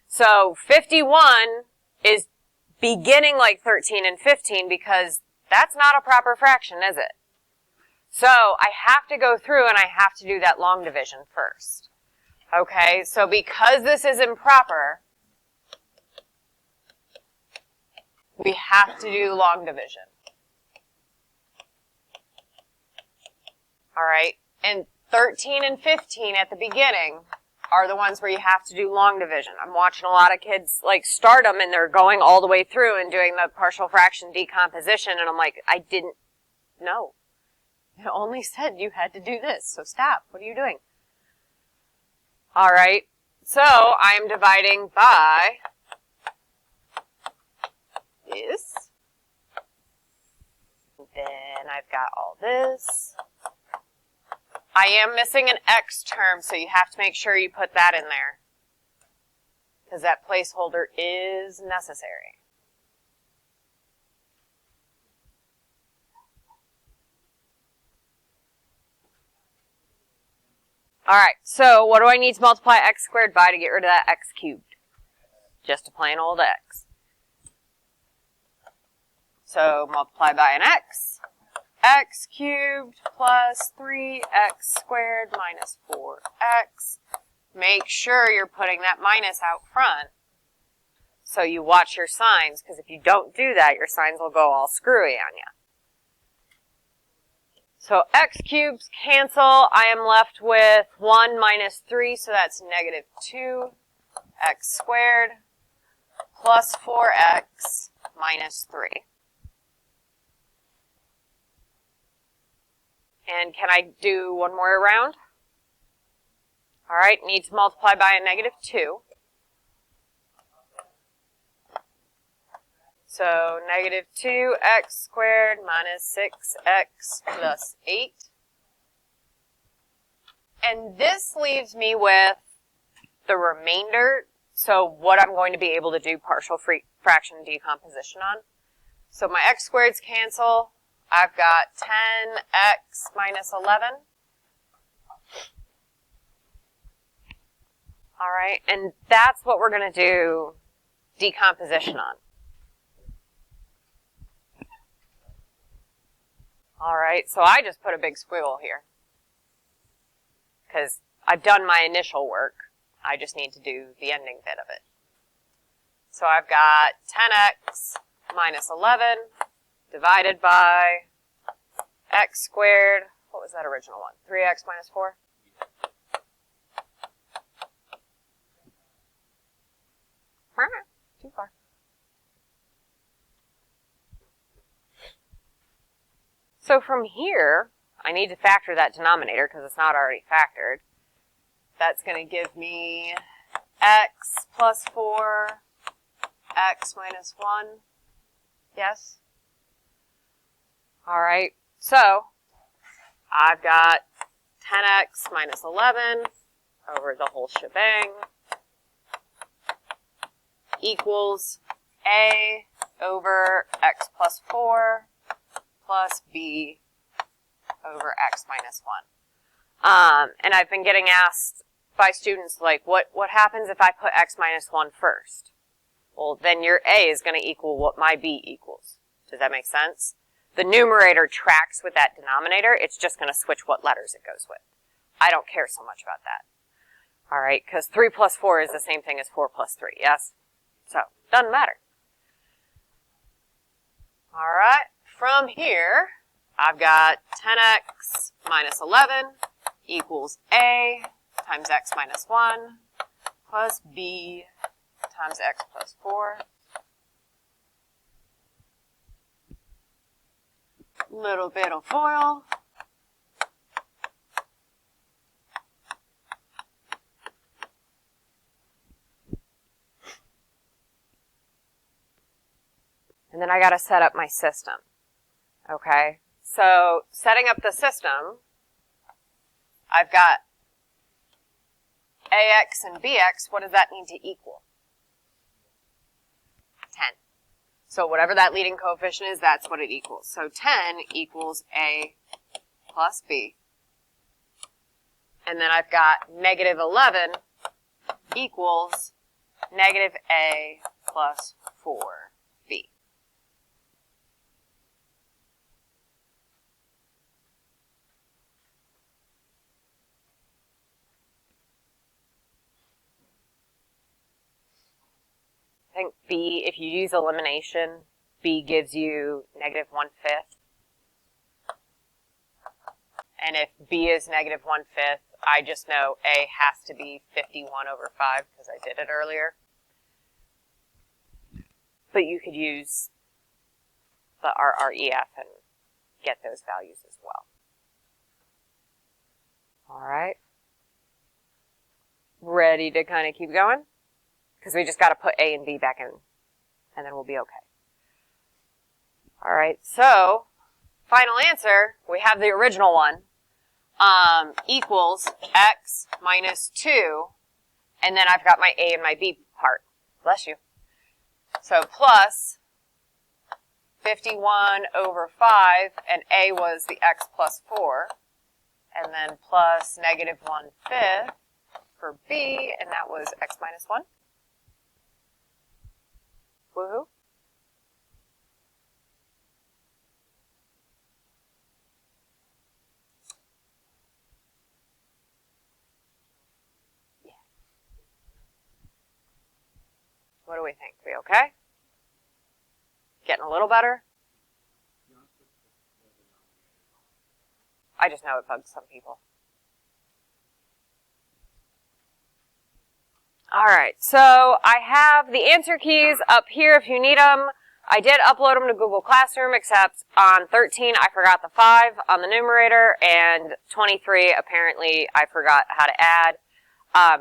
So 51 is beginning like 13 and 15 because that's not a proper fraction, is it? So I have to go through and I have to do that long division first. Okay, so because this is improper, we have to do long division. All right, and 13 and 15 at the beginning are the ones where you have to do long division. I'm watching a lot of kids like start them and they're going all the way through and doing the partial fraction decomposition, and I'm like, I didn't know. It only said you had to do this, so stop. What are you doing? All right, so I'm dividing by this. Then I've got all this. I am missing an x term, so you have to make sure you put that in there, because that placeholder is necessary. All right, so what do I need to multiply x squared by to get rid of that x cubed? Just a plain old x. So multiply by an x. X cubed plus 3x squared minus 4x. Make sure you're putting that minus out front so you watch your signs, because if you don't do that, your signs will go all screwy on you. So x cubes cancel. I am left with 1 minus 3, so that's negative 2x squared plus 4x minus 3. And can I do one more round? All right, need to multiply by a negative 2. So negative 2x squared minus 6x plus 8. And this leaves me with the remainder, so what I'm going to be able to do partial fraction decomposition on. So my x squareds cancel. I've got 10x minus 11. All right, and that's what we're going to do decomposition on. All right, so I just put a big squiggle here because I've done my initial work. I just need to do the ending bit of it. So I've got 10x minus 11 divided by x squared. What was that original one? 3x minus 4? Too far. So from here, I need to factor that denominator because it's not already factored. That's going to give me x plus 4, x minus 1. Yes? All right, so I've got 10x minus 11 over the whole shebang equals a over x plus 4 plus b over x minus 1. And I've been getting asked by students, like, what happens if I put x minus 1 first? Well, then your a is going to equal what my b equals. Does that make sense? The numerator tracks with that denominator. It's just going to switch what letters it goes with. I don't care so much about that. All right, because 3 plus 4 is the same thing as 4 plus 3, yes? So, doesn't matter. All right, from here, I've got 10x minus 11 equals a times x minus 1 plus b times x plus 4. Little bit of FOIL. And then I got to set up my system. Okay, so setting up the system, I've got ax and bx. What does that need to equal? 10. So whatever that leading coefficient is, that's what it equals. So 10 equals a plus b. And then I've got negative 11 equals negative A plus 4B. I think B, if you use elimination, B gives you negative 1/5. And if B is negative 1/5, I just know A has to be 51/5 because I did it earlier. But you could use the RREF and get those values as well. All right. Ready to kind of keep going? Because we just got to put A and B back in, and then we'll be okay. All right, so final answer, we have the original one, equals x minus 2, and then I've got my A and my B part. Bless you. So plus 51/5, and A was the x plus 4, and then plus negative 1/5 for B, and that was x minus 1. Woohoo. Yeah. What do we think? We okay? Getting a little better? I just know it bugs some people. All right, so I have the answer keys up here if you need them. I did upload them to Google Classroom, except on 13 I forgot the 5 on the numerator, and 23 apparently I forgot how to add,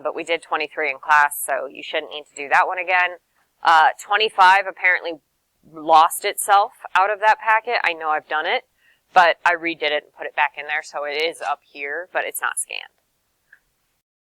but we did 23 in class, so you shouldn't need to do that one again. 25 apparently lost itself out of that packet. I know I've done it, but I redid it and put it back in there, so it is up here, but it's not scanned.